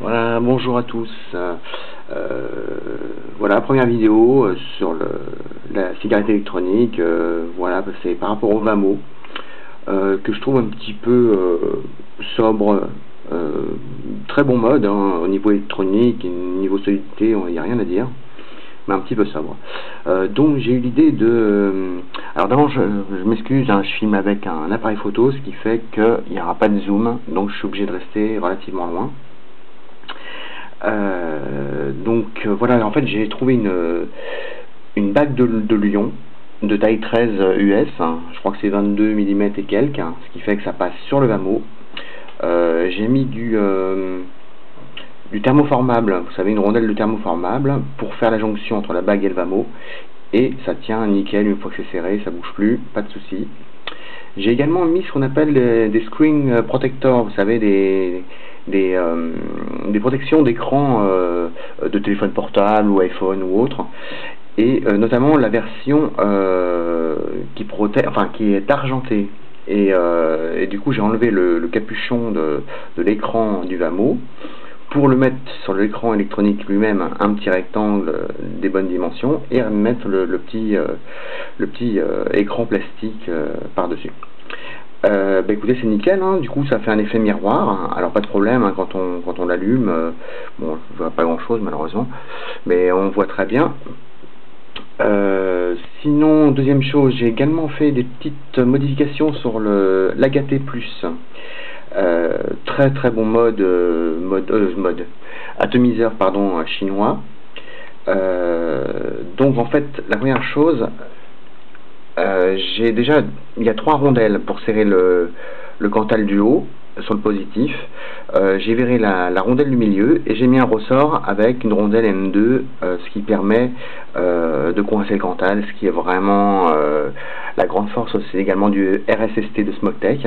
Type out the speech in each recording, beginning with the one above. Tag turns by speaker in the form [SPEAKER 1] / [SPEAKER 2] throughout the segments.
[SPEAKER 1] Voilà, bonjour à tous. Voilà, première vidéo sur la cigarette électronique. Voilà, c'est par rapport au Vamo que je trouve un petit peu sobre. Très bon mode au niveau électronique, niveau solidité, il n'y a rien à dire, mais un petit peu sobre. Donc j'ai eu l'idée de... alors d'abord je m'excuse, hein, je filme avec un appareil photo, ce qui fait qu'il n'y aura pas de zoom, donc je suis obligé de rester relativement loin. Voilà, en fait j'ai trouvé une bague de lion de taille 13 US, hein, je crois que c'est 22 mm et quelques, hein, ce qui fait que ça passe sur le Vamo. J'ai mis du thermoformable, vous savez, une rondelle de thermoformable pour faire la jonction entre la bague et le Vamo, et ça tient nickel une fois que c'est serré, ça bouge plus, pas de souci. J'ai également mis ce qu'on appelle des screen protectors, vous savez, des protections d'écran de téléphone portable ou iPhone ou autre, et notamment la version qui est argentée. Et du coup j'ai enlevé le capuchon de l'écran du Vamo pour le mettre sur l'écran électronique lui-même, un petit rectangle des bonnes dimensions, et mettre le petit écran plastique par-dessus. Écoutez, c'est nickel, hein. Du coup ça fait un effet miroir, hein. Alors pas de problème, hein, quand on l'allume, bon, je vois pas grand chose malheureusement, mais on voit très bien. Sinon, deuxième chose, j'ai également fait des petites modifications sur l'Agaté Plus. Très très bon mode atomiseur, pardon, chinois. Donc en fait la première chose, il y a 3 rondelles pour serrer le Cantal du haut sur le positif. J'ai viré la rondelle du milieu et j'ai mis un ressort avec une rondelle M2, ce qui permet de coincer le Cantal, ce qui est vraiment la grande force. C'est également du RSST de Smogtech.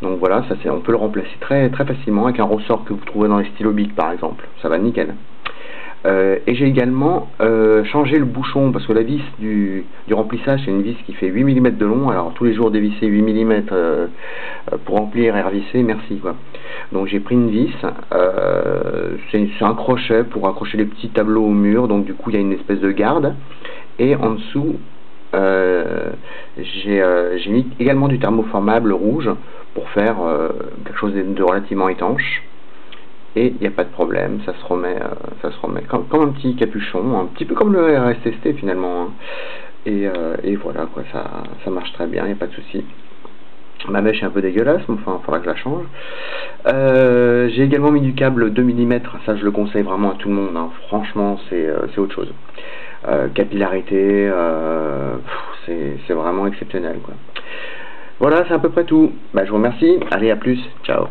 [SPEAKER 1] Donc voilà, on peut le remplacer très très facilement avec un ressort que vous trouvez dans les stylos Bic par exemple, ça va nickel. Et j'ai également changé le bouchon, parce que la vis du remplissage, c'est une vis qui fait 8 mm de long. Alors tous les jours dévisser 8 mm pour remplir et revisser, merci quoi. Donc j'ai pris une vis, c'est un crochet pour accrocher les petits tableaux au mur, donc du coup il y a une espèce de garde. Et en dessous j'ai mis également du thermoformable rouge pour faire quelque chose de relativement étanche. Et il n'y a pas de problème, ça se remet comme un petit capuchon, un petit peu comme le RSST finalement, hein. Et voilà quoi, ça marche très bien, il n'y a pas de souci. Ma mèche est un peu dégueulasse, mais enfin il faudra que je la change. J'ai également mis du câble 2 mm, ça je le conseille vraiment à tout le monde, hein. Franchement c'est autre chose. Capillarité, c'est vraiment exceptionnel quoi. Voilà, c'est à peu près tout. Je vous remercie, allez à plus, ciao.